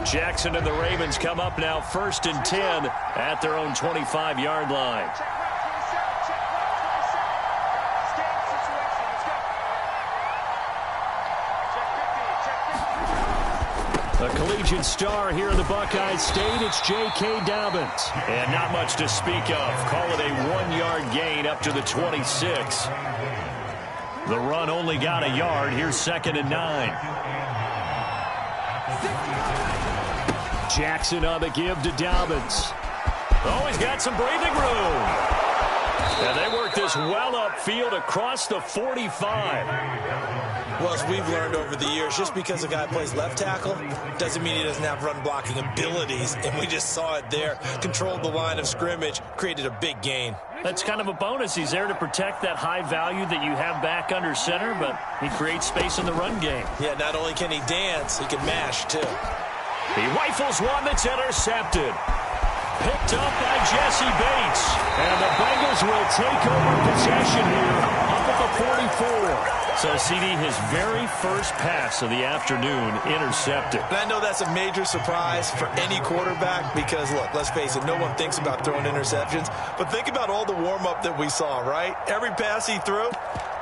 Jackson and the Ravens come up now 1st and 10 at their own 25-yard line. A collegiate star here in the Buckeye State, it's J.K. Dobbins. And not much to speak of. Call it a 1-yard gain up to the 26. The run only got a yard. Here's 2nd and 9. Jackson on the give to Dobbins. Oh, he's got some breathing room. And they work this well upfield across the 45. Well, as we've learned over the years, just because a guy plays left tackle doesn't mean he doesn't have run-blocking abilities, and we just saw it there. Controlled the line of scrimmage, created a big gain. That's kind of a bonus. He's there to protect that high value that you have back under center, but he creates space in the run game. Yeah, not only can he dance, he can mash, too. He rifles one that's intercepted. Picked up by Jesse Bates. And the Bengals will take over possession here up at the 44. So, CD, his very first pass of the afternoon intercepted. And I know that's a major surprise for any quarterback because, look, let's face it, no one thinks about throwing interceptions. But think about all the warm-up that we saw, right? Every pass he threw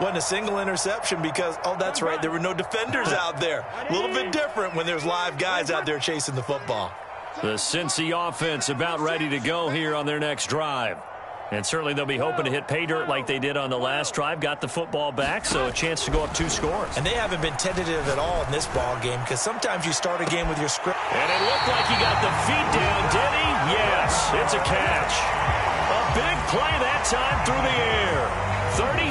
wasn't a single interception because, oh, that's right, there were no defenders out there. A little bit different when there's live guys out there chasing the football. The Cincy offense about ready to go here on their next drive. And certainly they'll be hoping to hit pay dirt like they did on the last drive. Got the football back, so a chance to go up 2 scores. And they haven't been tentative at all in this ball game because sometimes you start a game with your script. And it looked like he got the feet down, did he? Yes, it's a catch. A big play that time through the air.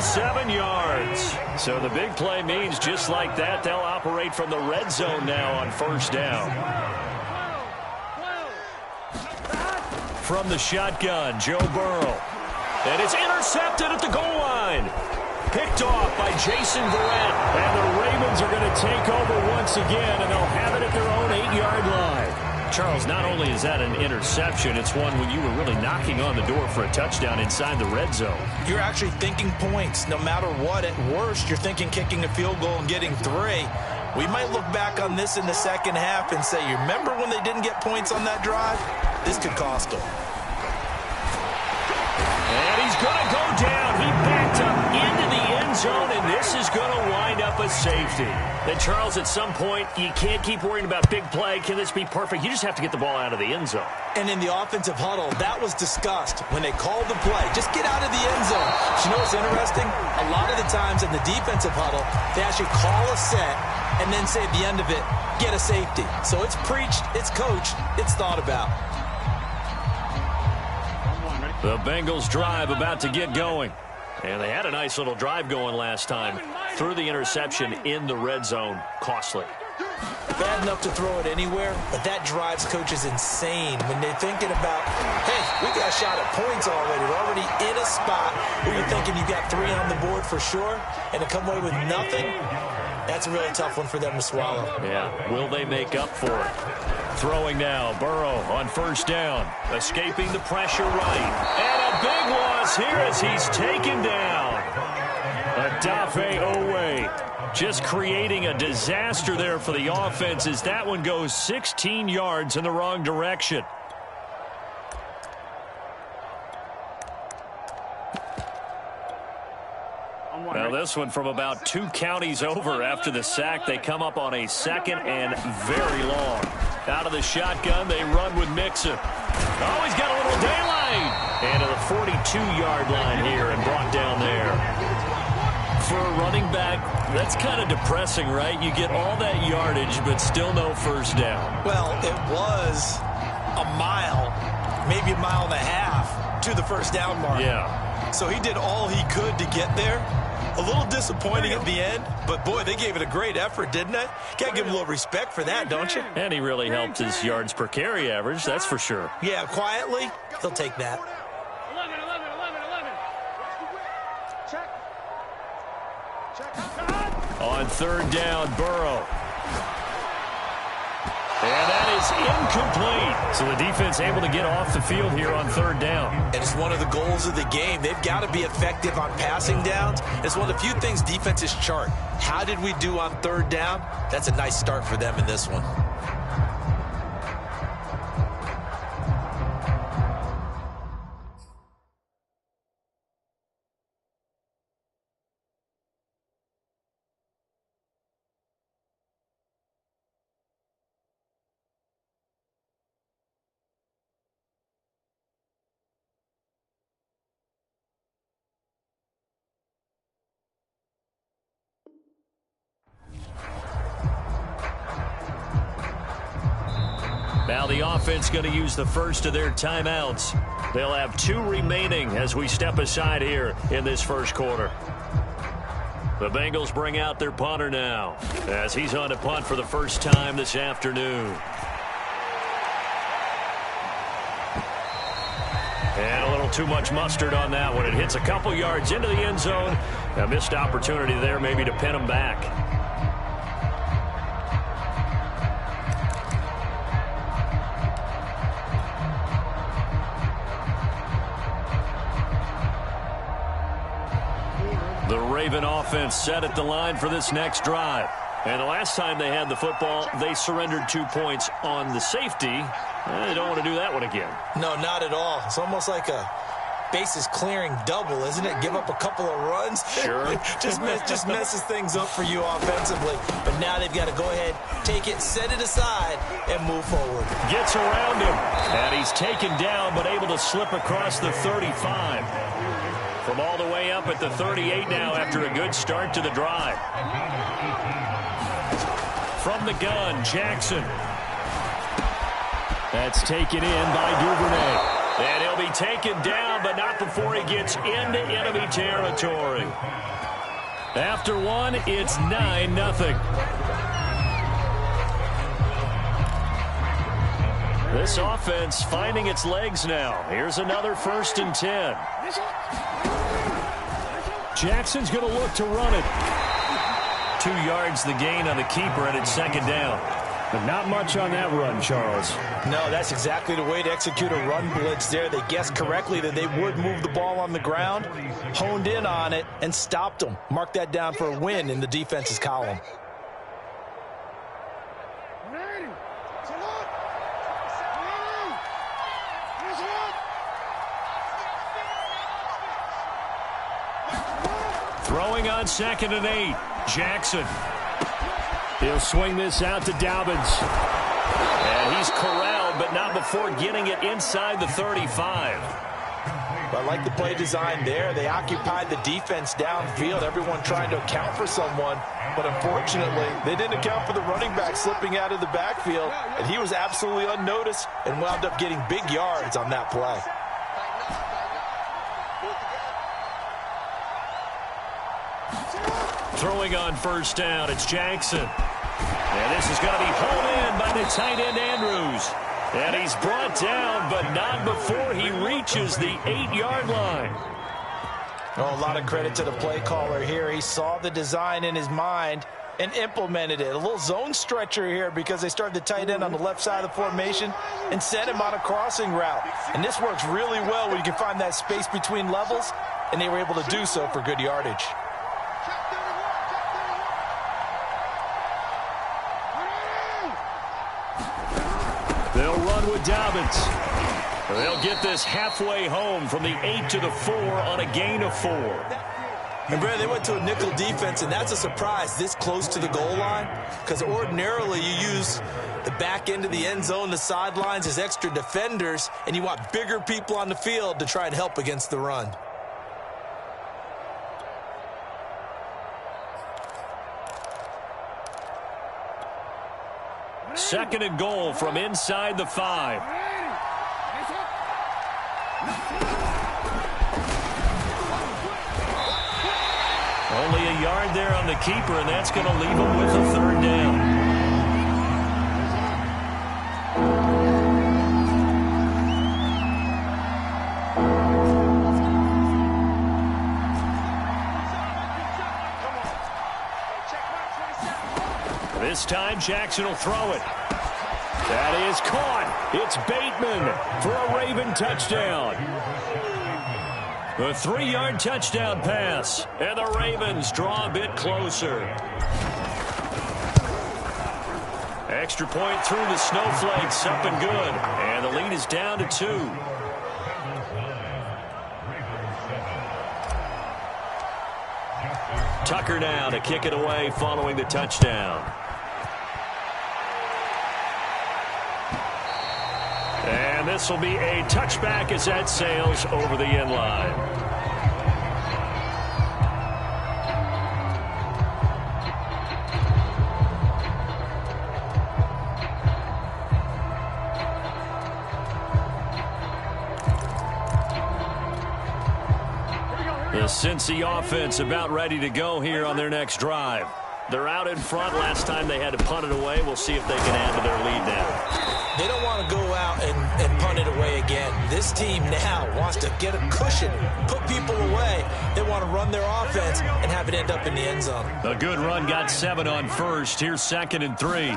37 yards. So the big play means just like that, they'll operate from the red zone now on 1st down. From the shotgun, Joe Burrow. And it's intercepted at the goal line. Picked off by Jason Verrett. And the Ravens are going to take over once again, and they'll have it at their own 8-yard line. Charles, not only is that an interception, it's one when you were really knocking on the door for a touchdown inside the red zone. You're actually thinking points. No matter what, at worst, you're thinking kicking a field goal and getting 3. We might look back on this in the second half and say, you remember when they didn't get points on that drive? This could cost them. And he's going to go down. He backed up into the end zone, and this is going to wind up a safety. And, Charles, at some point, you can't keep worrying about big play. Can this be perfect? You just have to get the ball out of the end zone. And in the offensive huddle, that was discussed when they called the play. Just get out of the end zone. But you know what's interesting? A lot of the times in the defensive huddle, they actually call a set and then say at the end of it, get a safety. So it's preached, it's coached, it's thought about. The Bengals drive about to get going. And they had a nice little drive going last time. Threw the interception in the red zone. Costly. Bad enough to throw it anywhere, but that drives coaches insane when they're thinking about, hey, we got a shot at points already. We're already in a spot where you're thinking you got 3 on the board for sure, and to come away with nothing, that's a really tough one for them to swallow. Yeah, will they make up for it? Throwing now, Burrow on 1st down. Escaping the pressure right. And a big loss here as he's taken down. Odafe Owe just creating a disaster there for the offense as that one goes 16 yards in the wrong direction. Now this one from about 2 counties over after the sack. They come up on a 2nd and very long. Out of the shotgun, they run with Mixon. Oh, he's got a little daylight. And to the 42-yard line here and brought down there. For a running back, that's kind of depressing, right? You get all that yardage, but still no 1st down. Well, it was a mile, maybe a mile and a half to the 1st down mark. Yeah. So he did all he could to get there. A little disappointing at the end, but, boy, they gave it a great effort, didn't they? Got to give him a little respect for that, don't you? And he really helped his yards per carry average, that's for sure. Yeah, quietly, they'll take that. 11. On 3rd down, Burrow. And that is incomplete. So the defense able to get off the field here on 3rd down. And it's one of the goals of the game. They've got to be effective on passing downs. It's one of the few things defenses chart. How did we do on 3rd down? That's a nice start for them in this one. Now the offense going to use the first of their timeouts. They'll have 2 remaining as we step aside here in this first quarter. The Bengals bring out their punter now as he's on to punt for the first time this afternoon. And a little too much mustard on that one. It hits a couple yards into the end zone. A missed opportunity there maybe to pin him back. The Raven offense set at the line for this next drive. And the last time they had the football, they surrendered 2 points on the safety. They don't want to do that one again. No, not at all. It's almost like a bases clearing double, isn't it? Give up a couple of runs. Sure. just messes things up for you offensively. But now they've got to go ahead, take it, set it aside, and move forward. Gets around him. And he's taken down, but able to slip across the 35. From all the way up at the 38 now after a good start to the drive. From the gun, Jackson. That's taken in by Duvernay. And he'll be taken down, but not before he gets into enemy territory. After one, it's 9-0. This offense finding its legs now. Here's another 1st and 10. Jackson's going to look to run it. 2 yards the gain on the keeper, and it's 2nd down. But not much on that run, Charles. No, that's exactly the way to execute a run blitz there. They guessed correctly that they would move the ball on the ground, honed in on it, and stopped them. Mark that down for a win in the defense's column. Throwing on 2nd and 8. Jackson. He'll swing this out to Dobbins. And he's corralled, but not before getting it inside the 35. I like the play design there. They occupied the defense downfield, everyone trying to account for someone. But unfortunately, they didn't account for the running back slipping out of the backfield. And he was absolutely unnoticed and wound up getting big yards on that play. Throwing on 1st down, it's Jackson. And this is going to be hauled in by the tight end, Andrews. And he's brought down, but not before he reaches the 8-yard line. Oh, a lot of credit to the play caller here. He saw the design in his mind and implemented it. A little zone stretcher here because they started the tight end on the left side of the formation and sent him on a crossing route. And this works really well when you can find that space between levels, and they were able to do so for good yardage. They'll run with Dobbins. They'll get this halfway home from the 8 to the 4 on a gain of 4. And, Brad, they went to a nickel defense, and that's a surprise this close to the goal line because ordinarily you use the back end of the end zone, the sidelines as extra defenders, and you want bigger people on the field to try and help against the run. Second and goal from inside the 5. Only a yard there on the keeper, and that's going to leave him with a 3rd down. This time, Jackson will throw it. That is caught. It's Bateman for a Raven touchdown. A 3-yard touchdown pass. And the Ravens draw a bit closer. Extra point through the snowflakes. Up and good. And the lead is down to 2. Tucker now to kick it away following the touchdown. And this will be a touchback as that sails over the end line. The Cincy offense about ready to go here on their next drive. They're out in front. Last time they had to punt it away. We'll see if they can add to their lead now. They don't want to go out and punt it away again. This team now wants to get a cushion, put people away. They want to run their offense and have it end up in the end zone. A good run got 7 on first. Here's 2nd and 3.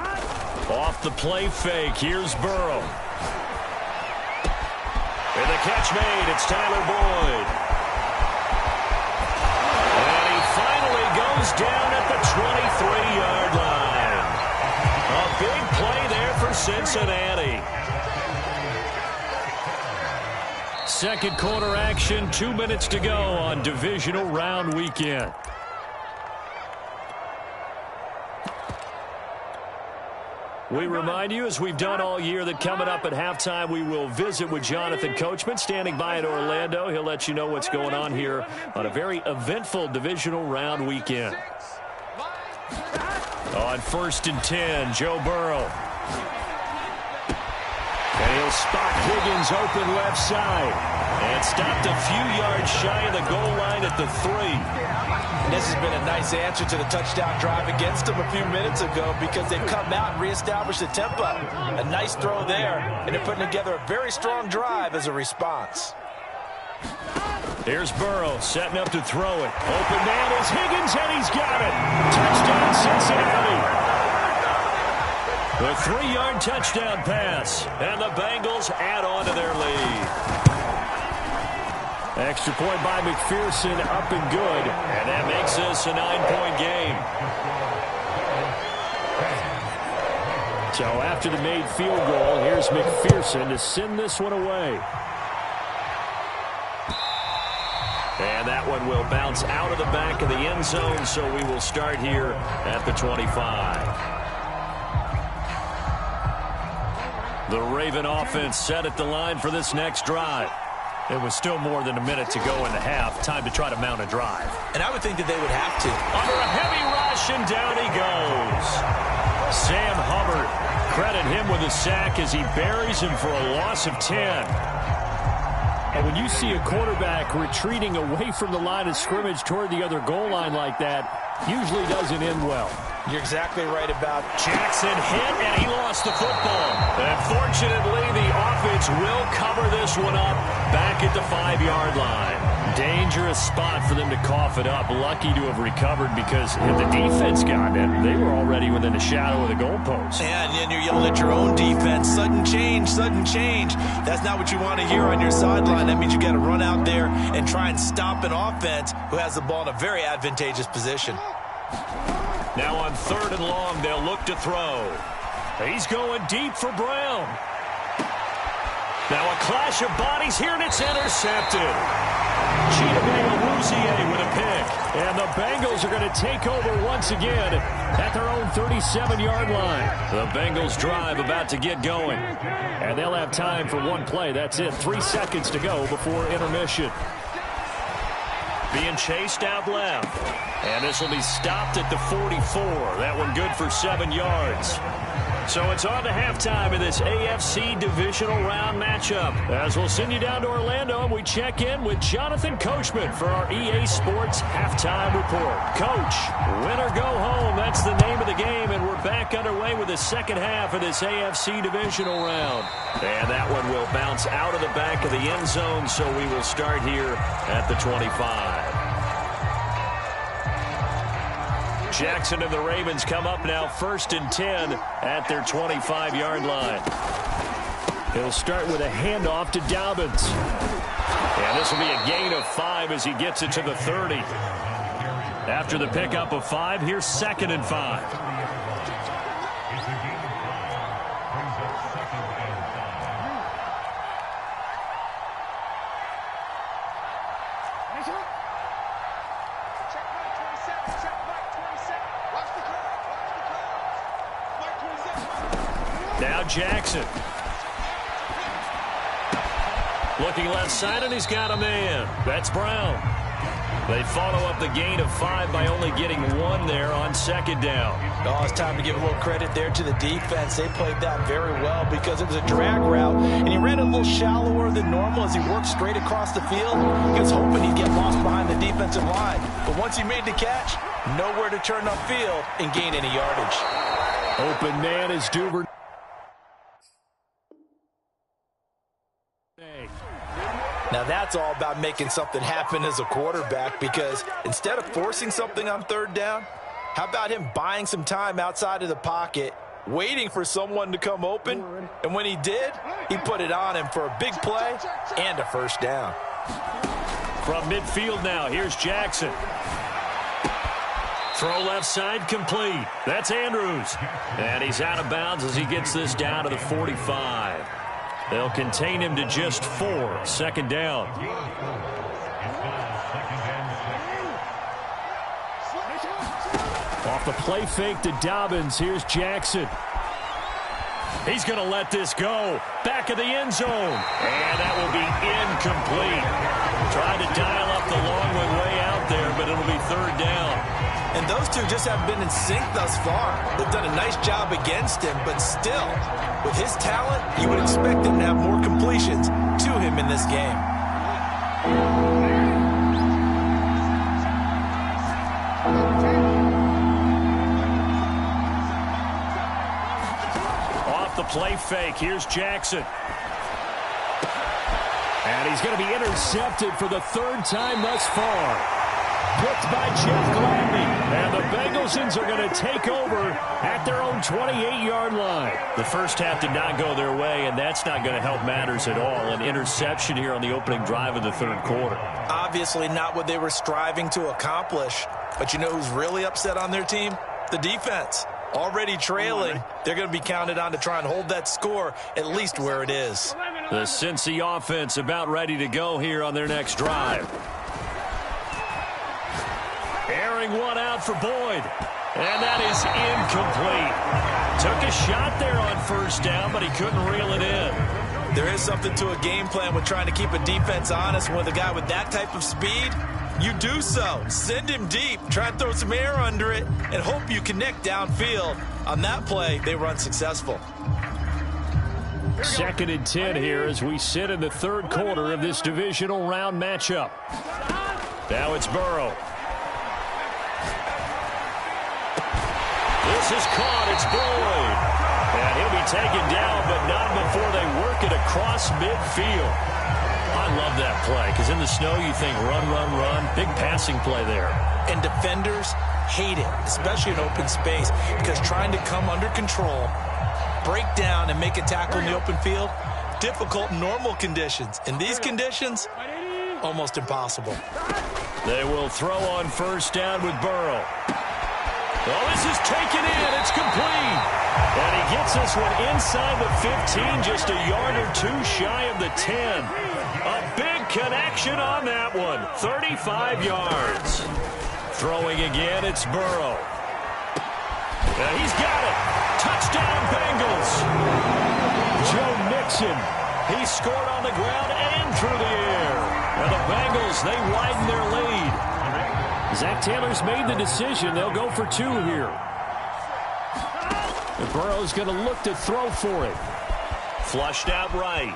Off the play fake. Here's Burrow. And the catch made. It's Tyler Boyd. And he finally goes down at the 23-yard line. A big play there for Cincinnati. Second quarter action, 2 minutes to go on divisional round weekend. We remind you, as we've done all year, that coming up at halftime, we will visit with Jonathan Coachman, standing by in Orlando. He'll let you know what's going on here on a very eventful divisional round weekend. On 1st and 10, Joe Burrow. And he'll spot Higgins open left side. And stopped a few yards shy of the goal line at the 3. This has been a nice answer to the touchdown drive against them a few minutes ago because they've come out and reestablished the tempo. A nice throw there, and they're putting together a very strong drive as a response. Here's Burrow setting up to throw it. Open man is Higgins, and he's got it. Touchdown, Cincinnati. The 3-yard touchdown pass, and the Bengals add on to their lead. Extra point by McPherson, up and good, and that makes this a 9-point game. So after the made field goal, here's McPherson to send this one away. And that one will bounce out of the back of the end zone, so we will start here at the 25. The Raven offense set at the line for this next drive. It was still more than a minute to go in the half. Time to try to mount a drive. And I would think that they would have to. Under a heavy rush, and down he goes. Sam Hubbard, credit him with a sack as he buries him for a loss of 10. And when you see a quarterback retreating away from the line of scrimmage toward the other goal line like that, usually doesn't end well. You're exactly right about Jackson hit, and he lost the football. Unfortunately, the offense will cover this one up back at the 5-yard line. Dangerous spot for them to cough it up. Lucky to have recovered because if the defense got it, they were already within the shadow of the goalpost. And then you're yelling at your own defense. Sudden change, sudden change. That's not what you want to hear on your sideline. That means you got to run out there and try and stop an offense who has the ball in a very advantageous position. Now on 3rd and long, they'll look to throw. He's going deep for Brown. Now a clash of bodies here, and it's intercepted. Chidobe with a pick. And the Bengals are going to take over once again at their own 37-yard line. The Bengals drive about to get going. And they'll have time for one play. That's it. 3 seconds to go before intermission. Being chased out left. And this will be stopped at the 44. That one good for 7 yards. So it's on to halftime in this AFC divisional round matchup. As we'll send you down to Orlando, and we check in with Jonathan Coachman for our EA Sports Halftime Report. Coach, win or go home, that's the name of the game, and we're back underway with the second half of this AFC divisional round. And that one will bounce out of the back of the end zone, so we will start here at the 25. Jackson and the Ravens come up now 1st and 10 at their 25-yard line. He'll start with a handoff to Dobbins. And this will be a gain of 5 as he gets it to the 30. After the pickup of 5, here's 2nd and 5. Now Jackson. Looking left side, and he's got a man. That's Brown. They follow up the gain of 5 by only getting 1 there on second down. Oh, it's time to give a little credit there to the defense. They played that very well because it was a drag route, and he ran a little shallower than normal as he worked straight across the field. He was hoping he'd get lost behind the defensive line. But once he made the catch, nowhere to turn upfield and gain any yardage. Open man is Duvernay. Now that's all about making something happen as a quarterback, because instead of forcing something on third down, how about him buying some time outside of the pocket, waiting for someone to come open, and when he did, he put it on him for a big play and a first down. From midfield now, here's Jackson. Throw left side complete. That's Andrews. And he's out of bounds as he gets this down to the 45. They'll contain him to just 4. Second down. Off the play fake to Dobbins. Here's Jackson. He's going to let this go. Back of the end zone. And that will be incomplete. Trying to dial up the long way out there, but it'll be third down. And those two just haven't been in sync thus far. They've done a nice job against him, but still, with his talent, you would expect him to have more completions to him in this game. Off the play fake, here's Jackson. And he's going to be intercepted for the 3rd time thus far. Picked by Jeff Gladney. And the Bengalsons are going to take over at their own 28-yard line. The first half did not go their way, and that's not going to help matters at all. An interception here on the opening drive of the 3rd quarter. Obviously not what they were striving to accomplish. But you know who's really upset on their team? The defense. Already trailing, they're going to be counted on to try and hold that score at least where it is. The Cincy offense about ready to go here on their next drive. Airing one out for Boyd. And that is incomplete. Took a shot there on first down, but he couldn't reel it in. There is something to a game plan with trying to keep a defense honest. With a guy with that type of speed, you do so. Send him deep. Try and throw some air under it and hope you connect downfield. On that play, they were unsuccessful. 2nd and 10 here as we sit in the 3rd quarter of this divisional round matchup. Now it's Burrow. This is caught. It's Boyd. And he'll be taken down, but not before they work it across midfield. I love that play because in the snow you think run, run, run. Big passing play there. And defenders hate it, especially in open space, because trying to come under control, break down, and make a tackle in the open field, difficult in normal conditions. In these conditions, almost impossible. They will throw on first down with Burrow. Oh, this is taken in. It's complete. And he gets this one inside the 15, just a yard or 2 shy of the 10. A big connection on that one. 35 yards. Throwing again, it's Burrow. And he's got it. Touchdown, Bengals. Joe Mixon. He scored on the ground and through the air. And the Bengals, they widen their lead. Zach Taylor's made the decision. They'll go for 2 here. And Burrow's going to look to throw for it. Flushed out right.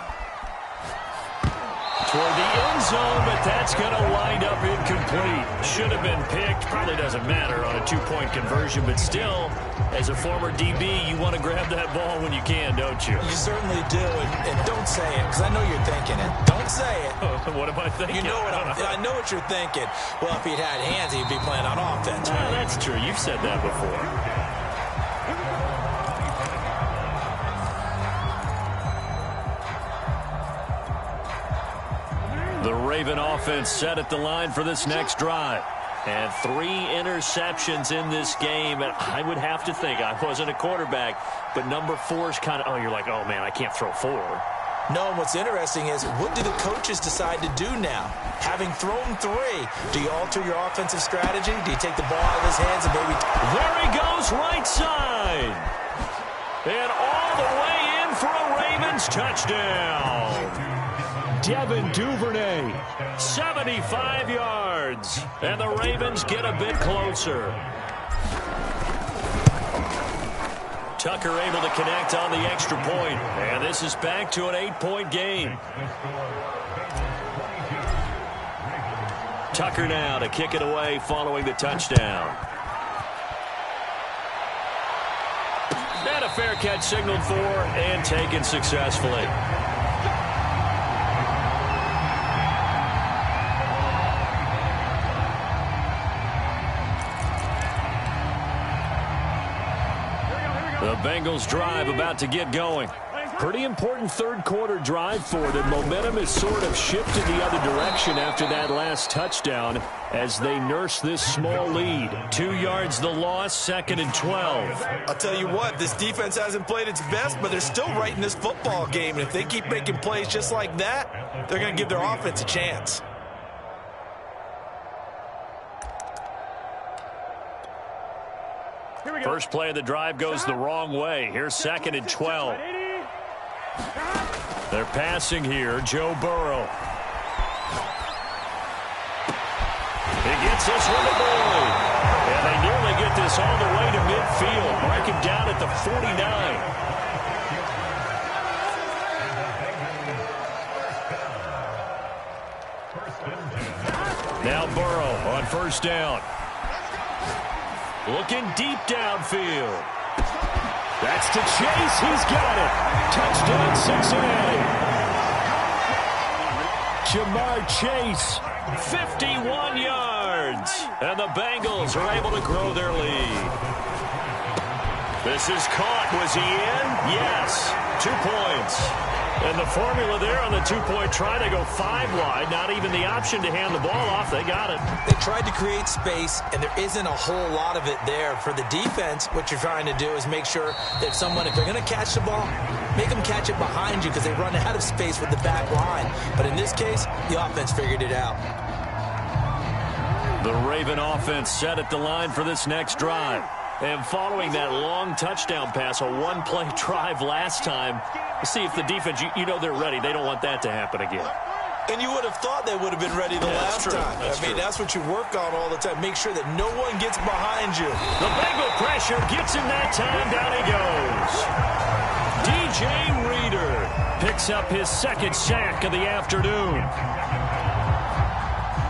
Toward the end zone, but that's going to wind up incomplete. Should have been picked. Probably doesn't matter on a 2-point conversion, but still, as a former DB, you want to grab that ball when you can, don't you? You certainly do, and don't say it, because I know you're thinking it. Don't say it. What am I thinking? You know what I know what you're thinking. Well, if he'd had hands, he'd be playing on offense. Right? That's true. You've said that before. The Raven offense set at the line for this next drive. And 3 interceptions in this game. And I would have to think, I wasn't a quarterback, but number 4 is kind of, you're like, oh, man, I can't throw 4. No, and what's interesting is, what do the coaches decide to do now? Having thrown 3, do you alter your offensive strategy? Do you take the ball out of his hands and maybe... There he goes, right side. And all the way in for a Ravens touchdown. Devin Duvernay. 75 yards. And the Ravens get a bit closer. Tucker able to connect on the extra point. And this is back to an 8-point game. Tucker now to kick it away following the touchdown. And a fair catch signaled for and taken successfully. The Bengals drive about to get going. Pretty important third-quarter drive for them. Momentum has sort of shifted the other direction after that last touchdown as they nurse this small lead. 2 yards the loss, 2nd and 12. I'll tell you what, this defense hasn't played its best, but they're still right in this football game. And if they keep making plays just like that, they're going to give their offense a chance. First play of the drive goes the wrong way. Here's 2nd and 12. They're passing here. Joe Burrow. He gets this one to Boyd. And they nearly get this all the way to midfield. Mark him down at the 49. Now Burrow on first down. Looking deep downfield. That's to Chase. He's got it. Touchdown, Cincinnati. Jamar Chase, 51 yards. And the Bengals are able to grow their lead. This is caught. Was he in? Yes. 2 points. And the formula there on the 2-point try, they go 5 wide. Not even the option to hand the ball off. They got it. They tried to create space, and there isn't a whole lot of it there. For the defense, what you're trying to do is make sure that someone, if they're going to catch the ball, make them catch it behind you because they run out of space with the back line. But in this case, the offense figured it out. The Raven offense set at the line for this next drive. And following that long touchdown pass, a one-play drive last time, see if the defense, you know they're ready. They don't want that to happen again. And you would have thought they would have been ready the last time. I mean, that's what you work on all the time. Make sure that no one gets behind you. The Bengal pressure gets him that time. Down he goes. DJ Reader picks up his 2nd sack of the afternoon.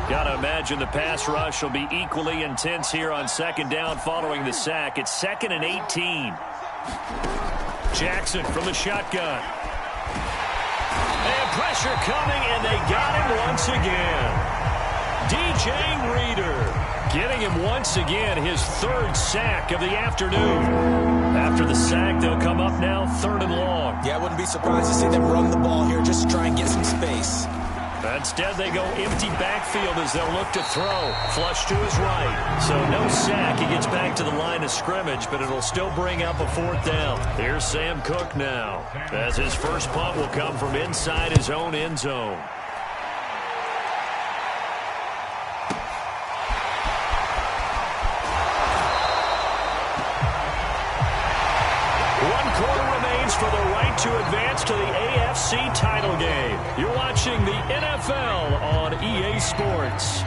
Got to imagine the pass rush will be equally intense here on 2nd down following the sack. It's 2nd and 18. Jackson from the shotgun. And pressure coming, and they got him once again. DJ Reader getting him once again, his 3rd sack of the afternoon. After the sack, they'll come up now 3rd and long. Yeah, I wouldn't be surprised to see them run the ball here just to try and get some space. Instead, they go empty backfield as they'll look to throw. Flush to his right. So no sack. He gets back to the line of scrimmage, but it'll still bring up a 4th down. Here's Sam Cook now, as his first punt will come from inside his own end zone. For the right to advance to the AFC title game. You're watching the NFL on EA Sports.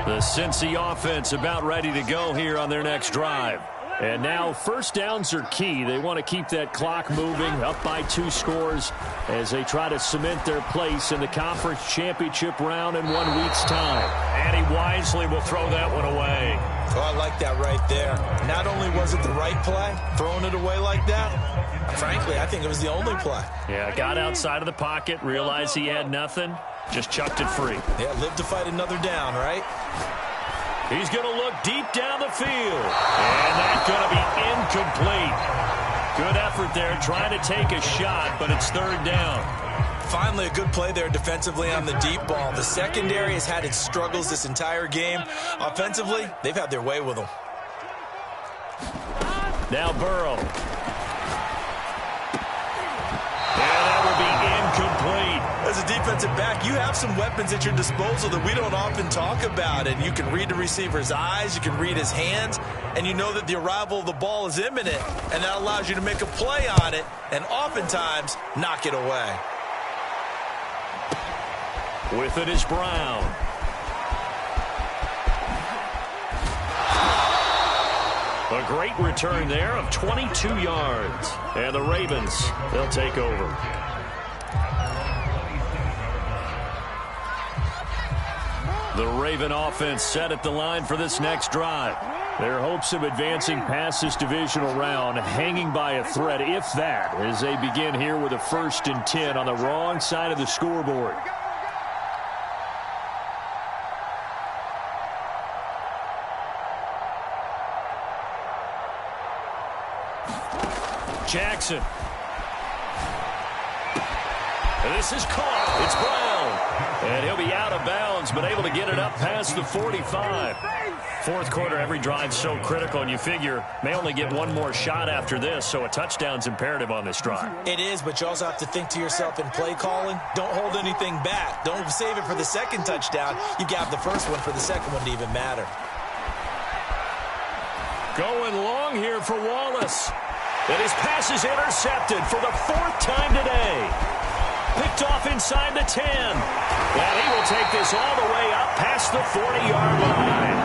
The Cincy offense about ready to go here on their next drive. And now first downs are key. They want to keep that clock moving, up by 2 scores as they try to cement their place in the conference championship round in 1 week's time. And he wisely will throw that one away. Oh, I like that right there. Not only was it the right play, throwing it away like that, frankly, I think it was the only play. Yeah, got outside of the pocket, realized he had nothing, just chucked it free. Yeah, live to fight another down, right? He's going to look deep down the field. And that's going to be incomplete. Good effort there, trying to take a shot, but it's 3rd down. Finally, a good play there defensively on the deep ball. The secondary has had its struggles this entire game. Offensively, they've had their way with them. Now Burrow. And that will be incomplete. As a defensive back, you have some weapons at your disposal that we don't often talk about. And you can read the receiver's eyes, you can read his hands, and you know that the arrival of the ball is imminent, and that allows you to make a play on it and oftentimes knock it away. With it is Brown. A great return there of 22 yards. And the Ravens, they'll take over. The Raven offense set at the line for this next drive. Their hopes of advancing past this divisional round hanging by a thread, if that, as they begin here with a 1st and 10 on the wrong side of the scoreboard. Jackson. This is caught. It's Brown. And he'll be out of bounds, but able to get it up past the 45. Fourth quarter, every drive's so critical, and you figure may only get one more shot after this, so a touchdown's imperative on this drive. It is, but you also have to think to yourself in play calling, don't hold anything back. Don't save it for the second touchdown. You got the first one for the second one to even matter. Going long here for Wallace. And his pass is intercepted for the 4th time today. Picked off inside the 10. And he will take this all the way up past the 40-yard line.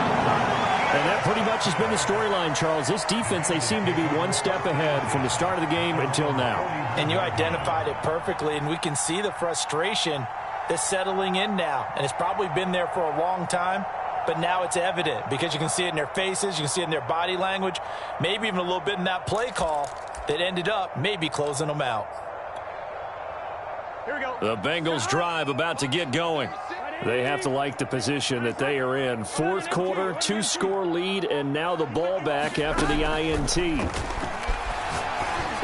And that pretty much has been the storyline, Charles. This defense, they seem to be one step ahead from the start of the game until now. And you identified it perfectly, and we can see the frustration that's settling in now. And it's probably been there for a long time. But now it's evident because you can see it in their faces, you can see it in their body language, maybe even a little bit in that play call that ended up maybe closing them out. Here we go. The Bengals drive about to get going. They have to like the position that they are in. Fourth quarter, 2-score lead, and now the ball back after the INT.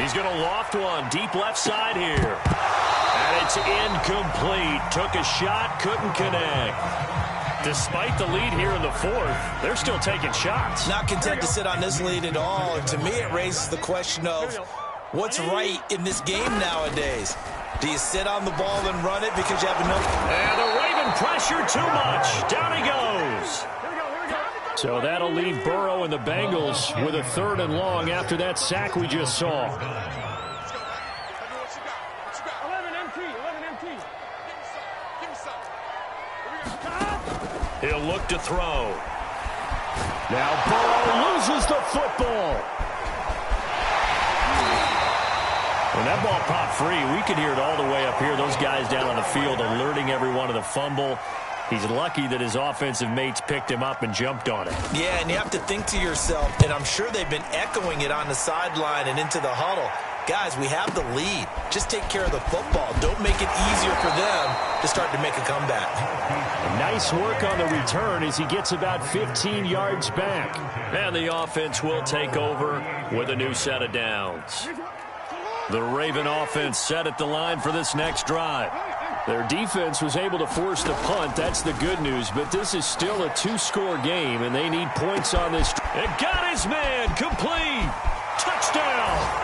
He's going to loft one deep left side here. And it's incomplete. Took a shot, couldn't connect. Despite the lead here in the fourth, they're still taking shots. Not content to sit on this lead at all. And to me, it raises the question of what's right in this game nowadays. Do you sit on the ball and run it because you have enough? And the Raven pressure too much. Down he goes. So that'll leave Burrow and the Bengals with a 3rd and long after that sack we just saw. He'll look to throw. Now Burrow loses the football. When that ball popped free, we could hear it all the way up here. Those guys down on the field alerting everyone of the fumble. He's lucky that his offensive mates picked him up and jumped on it. Yeah, and you have to think to yourself, and I'm sure they've been echoing it on the sideline and into the huddle. Guys, we have the lead. Just take care of the football. Don't make it easier for them to start to make a comeback. Nice work on the return as he gets about 15 yards back. And the offense will take over with a new set of downs. The Raven offense set at the line for this next drive. Their defense was able to force the punt. That's the good news. But this is still a 2-score game, and they need points on this. It got his man. Complete. Touchdown.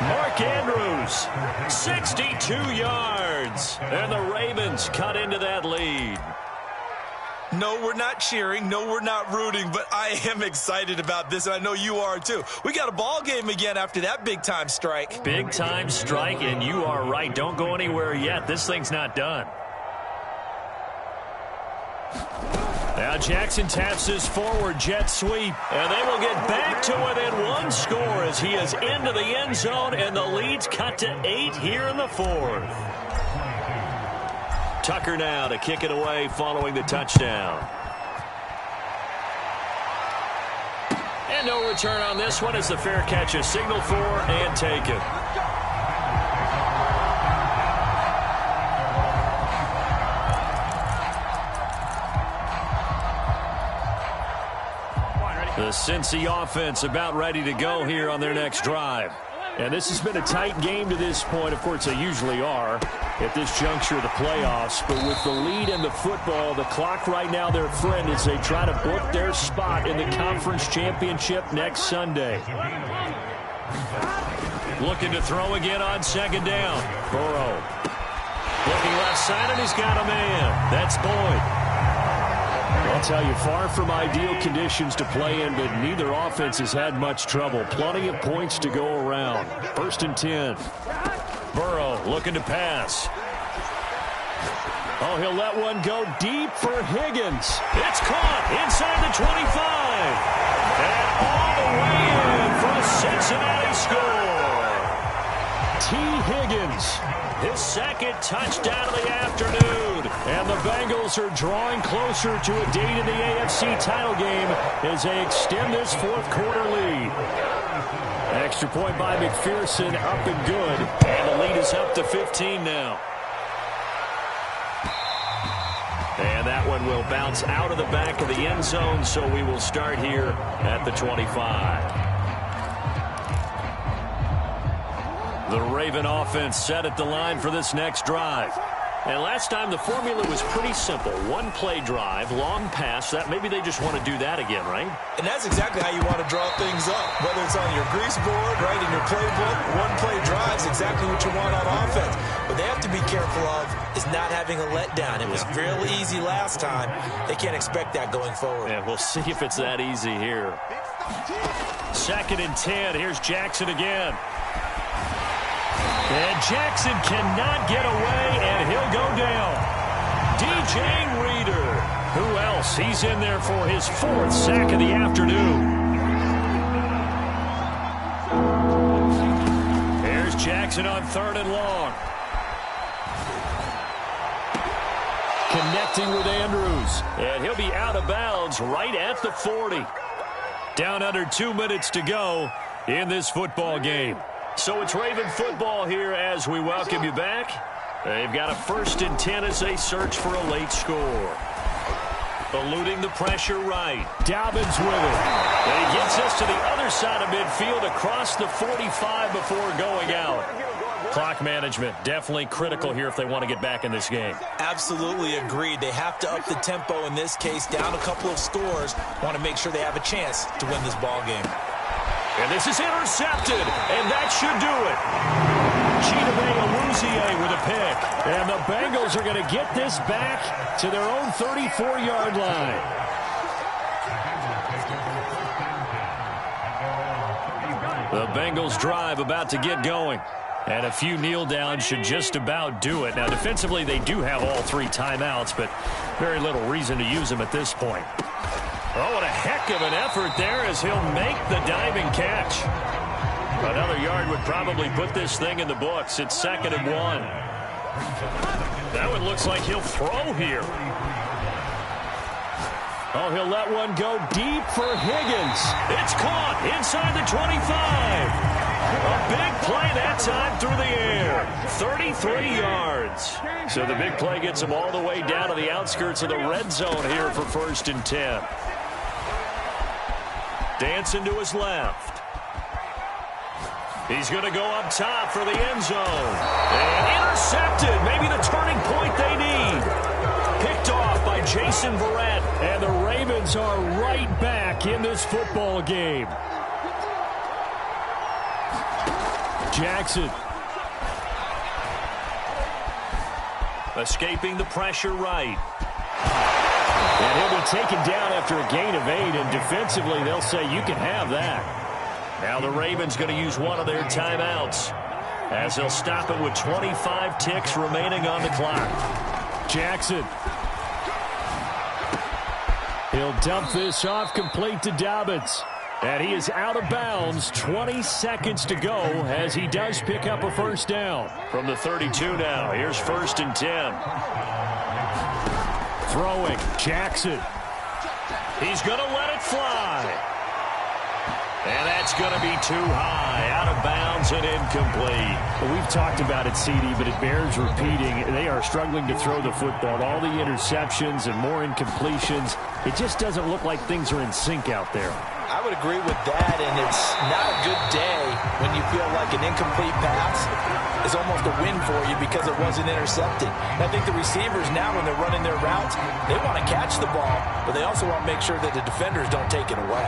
Mark Andrews, 62 yards. And the Ravens cut into that lead. No, we're not cheering. No, we're not rooting. But I am excited about this, and I know you are too. We got a ball game again after that big-time strike. Big-time strike, and you are right. Don't go anywhere yet. This thing's not done. Now Jackson taps his forward jet sweep, and they will get back to within 1 score as he is into the end zone, and the lead's cut to 8 here in the fourth. Tucker now to kick it away following the touchdown. And no return on this one as the fair catch is signaled for and taken. The Cincy offense about ready to go here on their next drive. And this has been a tight game to this point. Of course, they usually are at this juncture of the playoffs. But with the lead in the football, the clock right now their friend as they try to book their spot in the conference championship next Sunday. Looking to throw again on 2nd down. Burrow. Looking left side, and he's got a man. That's Boyd. I'll tell you, far from ideal conditions to play in, but neither offense has had much trouble. Plenty of points to go around. 1st and 10. Burrow looking to pass. Oh, he'll let one go deep for Higgins. It's caught inside the 25. And all the way in for a Cincinnati score. T. Higgins. His 2nd touchdown of the afternoon. And the Bengals are drawing closer to a date in the AFC title game as they extend this 4th quarter lead. Extra point by McPherson, up and good. And the lead is up to 15 now. And that one will bounce out of the back of the end zone, so we will start here at the 25. The Raven offense set at the line for this next drive. And last time the formula was pretty simple. 1-play drive, long pass. That maybe they just want to do that again, right? And that's exactly how you want to draw things up. Whether it's on your grease board, right, in your playbook, 1-play drive is exactly what you want on offense. What they have to be careful of is not having a letdown. It was real easy last time. They can't expect that going forward. Yeah, we'll see if it's that easy here. 2nd and 10. Here's Jackson again. And Jackson cannot get away, and he'll go down. DJ Reader. Who else? He's in there for his 4th sack of the afternoon. Here's Jackson on 3rd and long. Connecting with Andrews. And he'll be out of bounds right at the 40. Down under 2 minutes to go in this football game. So it's Raven football here as we welcome you back. They've got a 1st and 10 as they search for a late score. Eluding the pressure right. Dobbins with it. And he gets us to the other side of midfield across the 45 before going out. Clock management definitely critical here if they want to get back in this game. Absolutely agreed. They have to up the tempo in this case, down a couple of scores. Want to make sure they have a chance to win this ball game. And this is intercepted, and that should do it. Chidobe Awuzie with a pick. And the Bengals are going to get this back to their own 34-yard line. The Bengals drive about to get going. And a few kneel downs should just about do it. Now, defensively, they do have all 3 timeouts, but very little reason to use them at this point. Oh, what a heck of an effort there as he'll make the diving catch. Another yard would probably put this thing in the books. It's 2nd and 1. That one looks like he'll throw here. Oh, he'll let one go deep for Higgins. It's caught inside the 25. A big play that time through the air. 33 yards. So the big play gets him all the way down to the outskirts of the red zone here for 1st and 10. Dancing to his left. He's going to go up top for the end zone. And intercepted. Maybe the turning point they need. Picked off by Jason Verrett. And the Ravens are right back in this football game. Jackson. Escaping the pressure right. And he'll be taken down after a gain of 8, and defensively they'll say you can have that. Now the Ravens going to use one of their timeouts as they'll stop it with 25 ticks remaining on the clock. Jackson. He'll dump this off complete to Dobbins. And he is out of bounds. 20 seconds to go as he does pick up a 1st down. From the 32 now. Here's 1st and 10. Throwing. Jackson. He's going to let it fly. And that's going to be too high. Out of bounds and incomplete. Well, we've talked about it, CD, but it bears repeating. They are struggling to throw the football. All the interceptions and more incompletions. It just doesn't look like things are in sync out there. I would agree with that, and it's not a good day when you feel like an incomplete pass is almost a win for you because it wasn't intercepted. And I think the receivers now, when they're running their routes, they want to catch the ball, but they also want to make sure that the defenders don't take it away.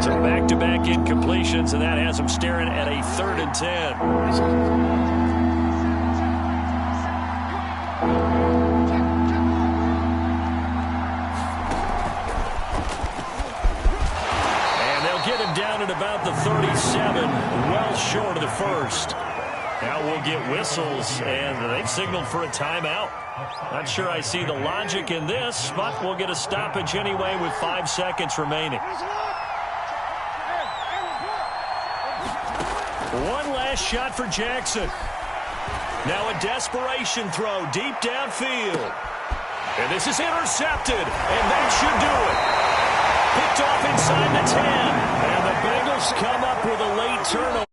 So back-to-back incompletions, and that has them staring at a 3rd and 10. first. Now we'll get whistles, and they've signaled for a timeout. Not sure I see the logic in this, but we'll get a stoppage anyway with 5 seconds remaining. One last shot for Jackson. Now a desperation throw deep downfield. And this is intercepted, and that should do it. Picked off inside the 10. And the Bengals come up with a late turnover.